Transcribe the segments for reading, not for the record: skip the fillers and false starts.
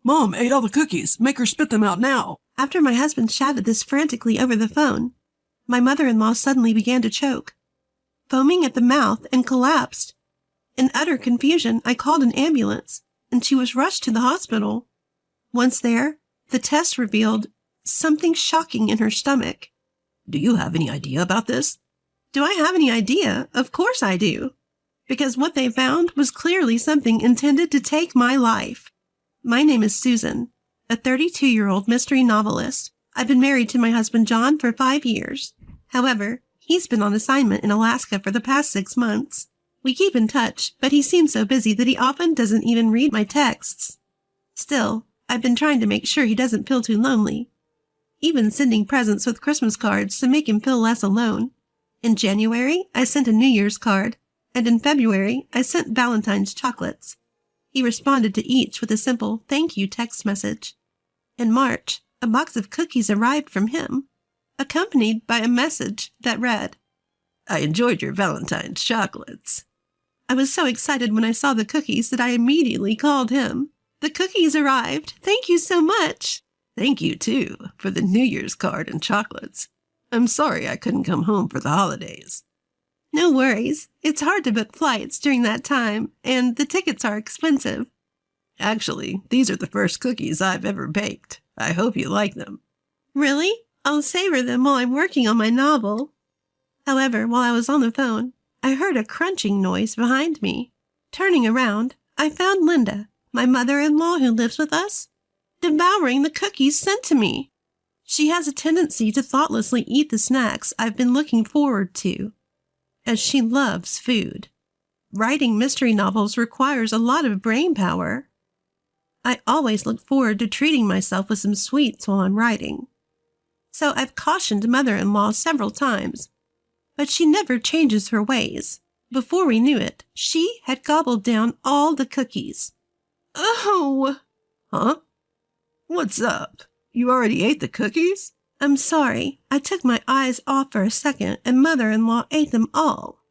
Mom ate all the cookies. Make her spit them out now. After my husband shouted this frantically over the phone, my mother-in-law suddenly began to choke, foaming at the mouth, and collapsed. In utter confusion, I called an ambulance, and she was rushed to the hospital. Once there, the test revealed something shocking in her stomach. Do you have any idea about this? Do I have any idea? Of course I do. Because what they found was clearly something intended to take my life. My name is Susan, a 32-year-old mystery novelist. I've been married to my husband John for 5 years. However, he's been on assignment in Alaska for the past 6 months. We keep in touch, but he seems so busy that he often doesn't even read my texts. Still, I've been trying to make sure he doesn't feel too lonely, even sending presents with Christmas cards to make him feel less alone. In January, I sent a New Year's card, and in February, I sent Valentine's chocolates. He responded to each with a simple thank you text message. In March, a box of cookies arrived from him, accompanied by a message that read, I enjoyed your Valentine's chocolates. I was so excited when I saw the cookies that I immediately called him. The cookies arrived. Thank you so much. Thank you, too, for the New Year's card and chocolates. I'm sorry I couldn't come home for the holidays. No worries. It's hard to book flights during that time, and the tickets are expensive. Actually, these are the first cookies I've ever baked. I hope you like them. Really? I'll savor them while I'm working on my novel. However, while I was on the phone, I heard a crunching noise behind me. Turning around, I found Linda, my mother-in-law who lives with us, devouring the cookies sent to me. She has a tendency to thoughtlessly eat the snacks I've been looking forward to, as she loves food. Writing mystery novels requires a lot of brain power. I always look forward to treating myself with some sweets while I'm writing. So I've cautioned mother-in-law several times, but she never changes her ways. Before we knew it, she had gobbled down all the cookies. Oh! Huh? What's up? You already ate the cookies? I'm sorry. I took my eyes off for a second, and mother-in-law ate them all.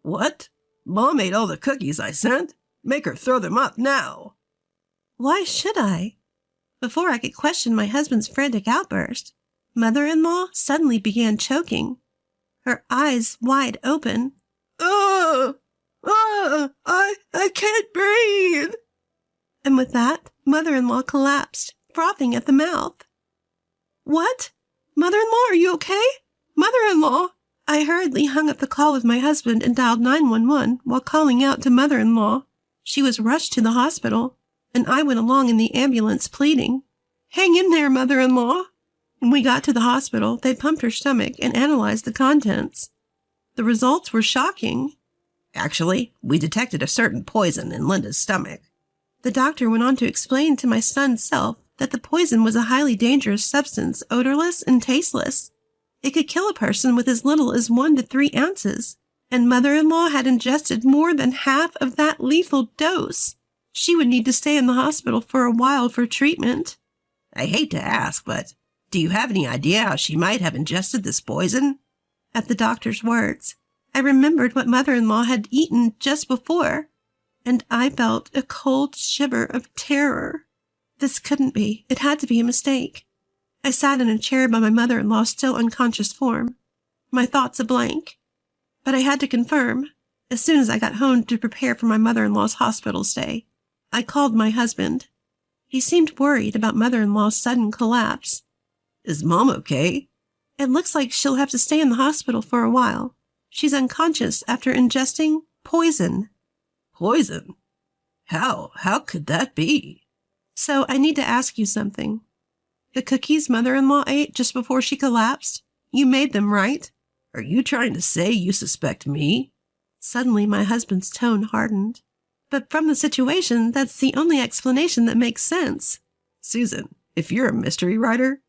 What? Mom ate all the cookies I sent? Make her throw them up now. Why should I? Before I could question my husband's frantic outburst, mother-in-law suddenly began choking, her eyes wide open. I can't breathe. And with that, mother-in-law collapsed, frothing at the mouth. What? Mother-in-law, are you okay? Mother-in-law! I hurriedly hung up the call with my husband and dialed 911 while calling out to mother-in-law. She was rushed to the hospital, and I went along in the ambulance pleading, Hang in there, mother-in-law. When we got to the hospital, they pumped her stomach and analyzed the contents. The results were shocking. Actually, we detected a certain poison in Linda's stomach. The doctor went on to explain to my stunned self that the poison was a highly dangerous substance, odorless and tasteless. It could kill a person with as little as 1 to 3 ounces, and mother-in-law had ingested more than half of that lethal dose. She would need to stay in the hospital for a while for treatment. I hate to ask, but do you have any idea how she might have ingested this poison? At the doctor's words, I remembered what mother-in-law had eaten just before, and I felt a cold shiver of terror. This couldn't be. It had to be a mistake. I sat in a chair by my mother-in-law's still unconscious form, my thoughts a blank. But I had to confirm, as soon as I got home to prepare for my mother-in-law's hospital stay. I called my husband. He seemed worried about mother-in-law's sudden collapse. Is Mom okay? It looks like she'll have to stay in the hospital for a while. She's unconscious after ingesting poison. Poison? How could that be? So I need to ask you something. The cookies mother-in-law ate just before she collapsed, you made them, right? Are you trying to say you suspect me? Suddenly my husband's tone hardened. But from the situation, that's the only explanation that makes sense. Susan, if you're a mystery writer,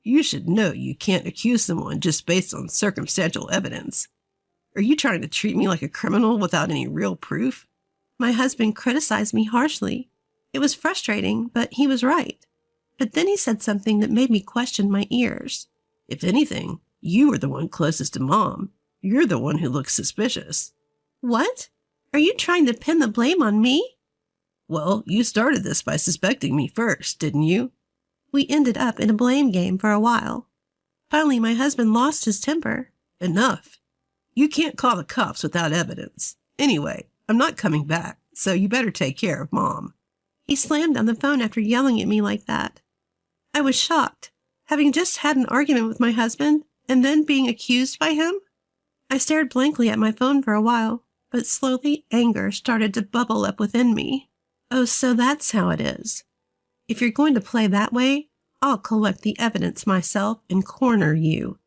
you should know you can't accuse someone just based on circumstantial evidence. Are you trying to treat me like a criminal without any real proof? My husband criticized me harshly. It was frustrating, but he was right. But then he said something that made me question my ears. If anything, you are the one closest to Mom. You're the one who looks suspicious. What? Are you trying to pin the blame on me? Well, you started this by suspecting me first, didn't you? We ended up in a blame game for a while. Finally, my husband lost his temper. Enough. You can't call the cops without evidence. Anyway, I'm not coming back, so you better take care of Mom. He slammed down the phone after yelling at me like that. I was shocked, having just had an argument with my husband and then being accused by him. I stared blankly at my phone for a while, but slowly anger started to bubble up within me. Oh, so that's how it is. If you're going to play that way, I'll collect the evidence myself and corner you.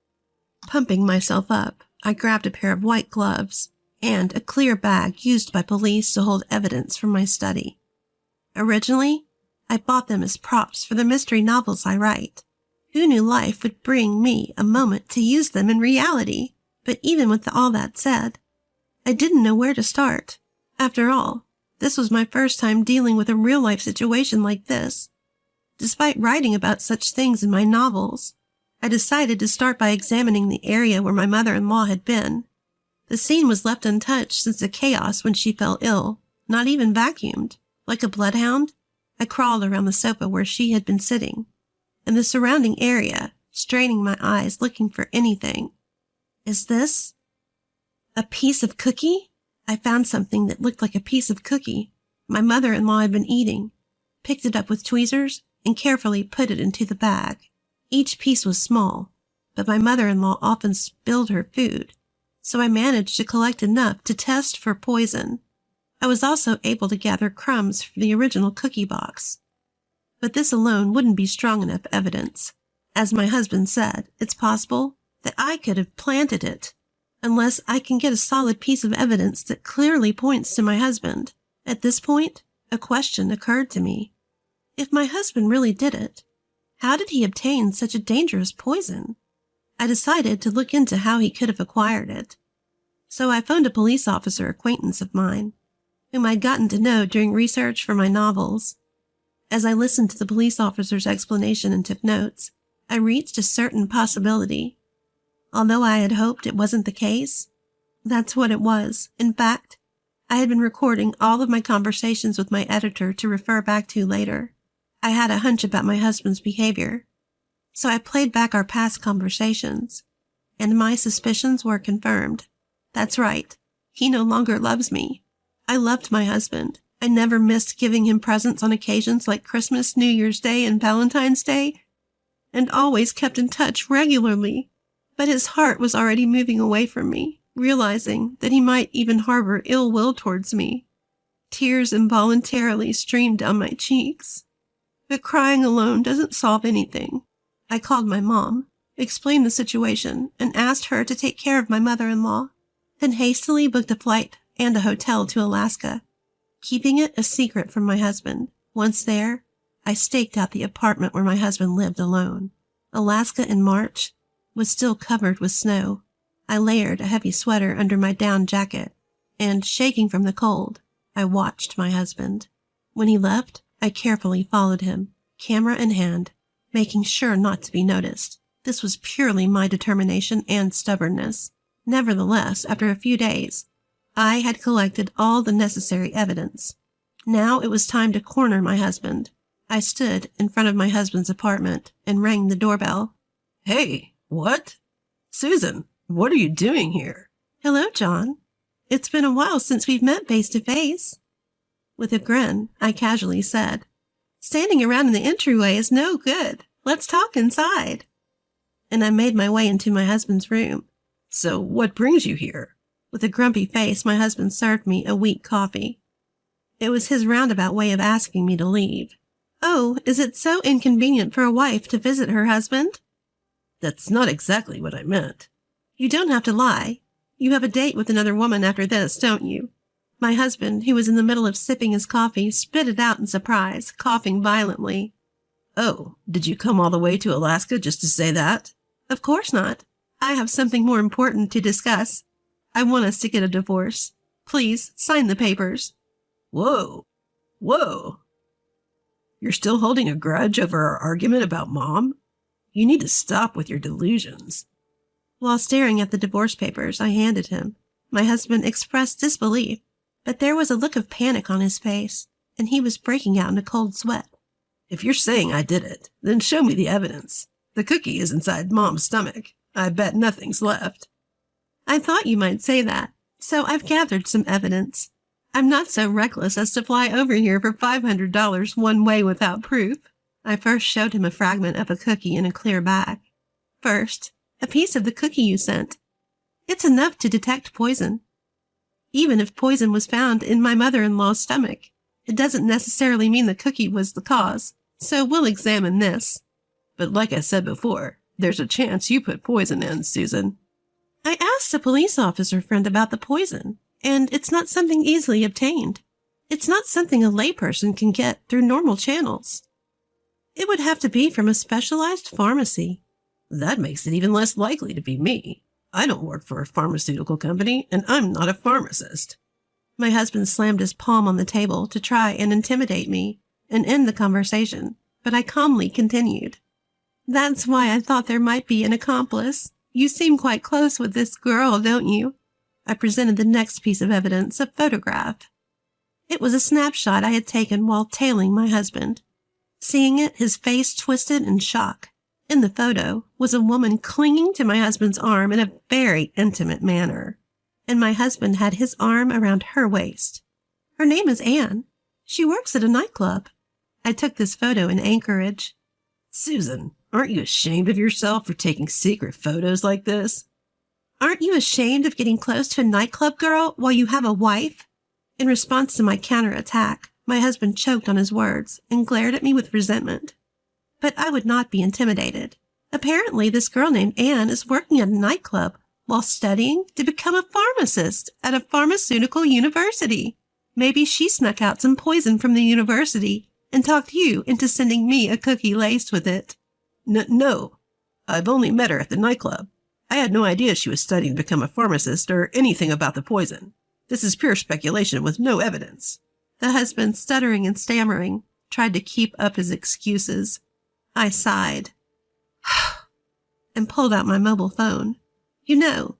Pumping myself up, I grabbed a pair of white gloves and a clear bag used by police to hold evidence from my study. Originally, I bought them as props for the mystery novels I write. Who knew life would bring me a moment to use them in reality? But even with all that said, I didn't know where to start. After all, this was my first time dealing with a real-life situation like this. Despite writing about such things in my novels, I decided to start by examining the area where my mother-in-law had been. The scene was left untouched since the chaos when she fell ill, not even vacuumed. Like a bloodhound, I crawled around the sofa where she had been sitting, and the surrounding area, straining my eyes looking for anything. Is this a piece of cookie? I found something that looked like a piece of cookie my mother-in-law had been eating, picked it up with tweezers, and carefully put it into the bag. Each piece was small, but my mother-in-law often spilled her food, so I managed to collect enough to test for poison. I was also able to gather crumbs from the original cookie box. But this alone wouldn't be strong enough evidence. As my husband said, it's possible that I could have planted it, unless I can get a solid piece of evidence that clearly points to my husband. At this point, a question occurred to me. If my husband really did it, how did he obtain such a dangerous poison? I decided to look into how he could have acquired it. So I phoned a police officer acquaintance of mine, whom I'd gotten to know during research for my novels. As I listened to the police officer's explanation and took notes, I reached a certain possibility. Although I had hoped it wasn't the case, that's what it was. In fact, I had been recording all of my conversations with my editor to refer back to later. I had a hunch about my husband's behavior, so I played back our past conversations, and my suspicions were confirmed. That's right, he no longer loves me. I loved my husband. I never missed giving him presents on occasions like Christmas, New Year's Day, and Valentine's Day, and always kept in touch regularly. But his heart was already moving away from me, realizing that he might even harbor ill will towards me. Tears involuntarily streamed down my cheeks. But crying alone doesn't solve anything. I called my mom, explained the situation, and asked her to take care of my mother-in-law, then hastily booked a flight and a hotel to Alaska, keeping it a secret from my husband. Once there, I staked out the apartment where my husband lived alone. Alaska in March was still covered with snow. I layered a heavy sweater under my down jacket, and, shaking from the cold, I watched my husband. When he left, I carefully followed him, camera in hand, making sure not to be noticed. This was purely my determination and stubbornness. Nevertheless, after a few days, I had collected all the necessary evidence. Now it was time to corner my husband. I stood in front of my husband's apartment and rang the doorbell. Hey, what? Susan, what are you doing here? Hello, John. It's been a while since we've met face to face. With a grin, I casually said, standing around in the entryway is no good. Let's talk inside. And I made my way into my husband's room. So what brings you here? With a grumpy face, my husband served me a weak coffee. It was his roundabout way of asking me to leave. Oh, is it so inconvenient for a wife to visit her husband? That's not exactly what I meant. You don't have to lie. You have a date with another woman after this, don't you? My husband, who was in the middle of sipping his coffee, spit it out in surprise, coughing violently. Oh, did you come all the way to Alaska just to say that? Of course not. I have something more important to discuss. I want us to get a divorce. Please, sign the papers. Whoa. You're still holding a grudge over our argument about Mom? You need to stop with your delusions. While staring at the divorce papers I handed him, my husband expressed disbelief, but there was a look of panic on his face, and he was breaking out in a cold sweat. If you're saying I did it, then show me the evidence. The cookie is inside Mom's stomach. I bet nothing's left. I thought you might say that, so I've gathered some evidence. I'm not so reckless as to fly over here for $500 one way without proof. I first showed him a fragment of a cookie in a clear bag. First, a piece of the cookie you sent. It's enough to detect poison. Even if poison was found in my mother-in-law's stomach, it doesn't necessarily mean the cookie was the cause, so we'll examine this. But like I said before, there's a chance you put poison in, Susan. I asked a police officer friend about the poison, and it's not something easily obtained. It's not something a layperson can get through normal channels. It would have to be from a specialized pharmacy. That makes it even less likely to be me. I don't work for a pharmaceutical company, and I'm not a pharmacist. My husband slammed his palm on the table to try and intimidate me and end the conversation, but I calmly continued. That's why I thought there might be an accomplice. You seem quite close with this girl, don't you? I presented the next piece of evidence, a photograph. It was a snapshot I had taken while tailing my husband. Seeing it, his face twisted in shock. In the photo was a woman clinging to my husband's arm in a very intimate manner, and my husband had his arm around her waist. Her name is Anne. She works at a nightclub. I took this photo in Anchorage. Susan, aren't you ashamed of yourself for taking secret photos like this? Aren't you ashamed of getting close to a nightclub girl while you have a wife? In response to my counterattack, my husband choked on his words and glared at me with resentment. But I would not be intimidated. Apparently, this girl named Anne is working at a nightclub while studying to become a pharmacist at a pharmaceutical university. Maybe she snuck out some poison from the university and talked you into sending me a cookie laced with it. No. I've only met her at the nightclub. I had no idea she was studying to become a pharmacist or anything about the poison. This is pure speculation with no evidence. The husband, stuttering and stammering, tried to keep up his excuses. I sighed and pulled out my mobile phone. You know,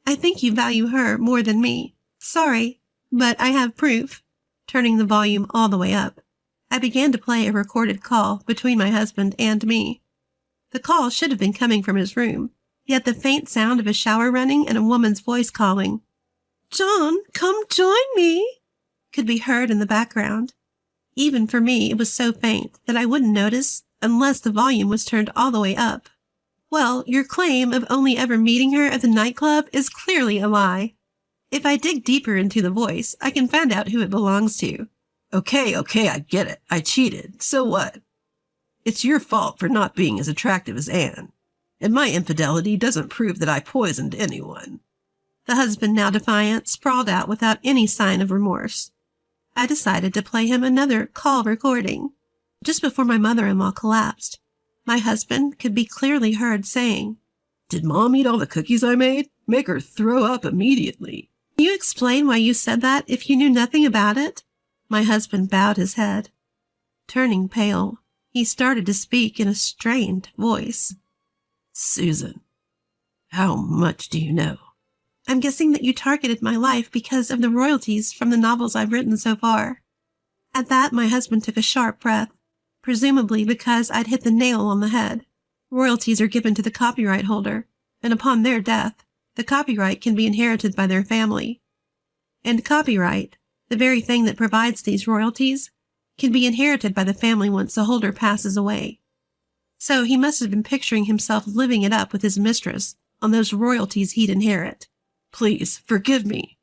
I think you value her more than me. Sorry, but I have proof. Turning the volume all the way up, I began to play a recorded call between my husband and me. The call should have been coming from his room, yet the faint sound of a shower running and a woman's voice calling, "John, come join me," could be heard in the background. Even for me, it was so faint that I wouldn't notice unless the volume was turned all the way up. Well, your claim of only ever meeting her at the nightclub is clearly a lie. If I dig deeper into the voice, I can find out who it belongs to. Okay, I get it. I cheated. So what? It's your fault for not being as attractive as Anne. And my infidelity doesn't prove that I poisoned anyone. The husband, now defiant, sprawled out without any sign of remorse. I decided to play him another call recording. Just before my mother-in-law collapsed, my husband could be clearly heard saying, "Did Mom eat all the cookies I made? Make her throw up immediately." Can you explain why you said that if you knew nothing about it? My husband bowed his head. Turning pale, he started to speak in a strained voice. "Susan, how much do you know?" I'm guessing that you targeted my life because of the royalties from the novels I've written so far. At that, my husband took a sharp breath, presumably because I'd hit the nail on the head. Royalties are given to the copyright holder, and upon their death, the copyright can be inherited by their family. And copyright, the very thing that provides these royalties, can be inherited by the family once the holder passes away. So he must have been picturing himself living it up with his mistress on those royalties he'd inherit. Please, forgive me.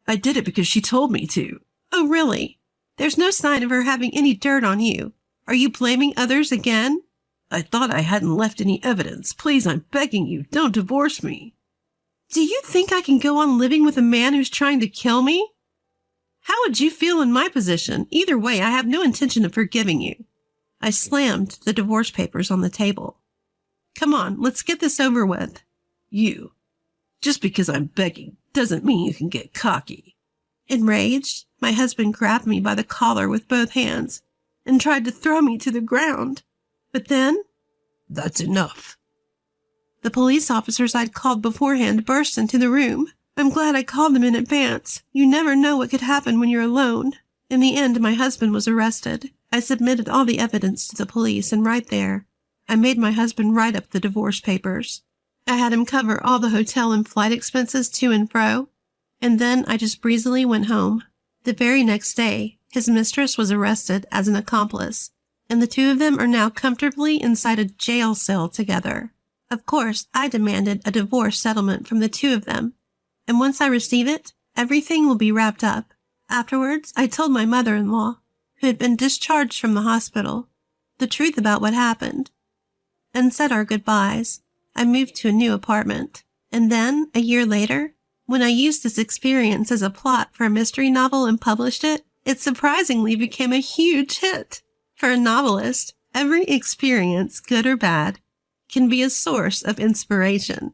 I did it because she told me to. Oh, really? There's no sign of her having any dirt on you. Are you blaming others again? I thought I hadn't left any evidence. Please, I'm begging you, don't divorce me. Do you think I can go on living with a man who's trying to kill me? How would you feel in my position? Either way, I have no intention of forgiving you. I slammed the divorce papers on the table. Come on, let's get this over with. Just because I'm begging doesn't mean you can get cocky. Enraged, my husband grabbed me by the collar with both hands and tried to throw me to the ground. But then... That's enough. The police officers I'd called beforehand burst into the room. I'm glad I called them in advance. You never know what could happen when you're alone. In the end, my husband was arrested. I submitted all the evidence to the police, and right there, I made my husband write up the divorce papers. I had him cover all the hotel and flight expenses to and fro, and then I just breezily went home. The very next day, his mistress was arrested as an accomplice, and the two of them are now comfortably inside a jail cell together. Of course, I demanded a divorce settlement from the two of them, and once I receive it, everything will be wrapped up. Afterwards, I told my mother-in-law, who had been discharged from the hospital, the truth about what happened, and said our goodbyes. I moved to a new apartment, and then, a year later, when I used this experience as a plot for a mystery novel and published it, it surprisingly became a huge hit. For a novelist, every experience, good or bad, can be a source of inspiration.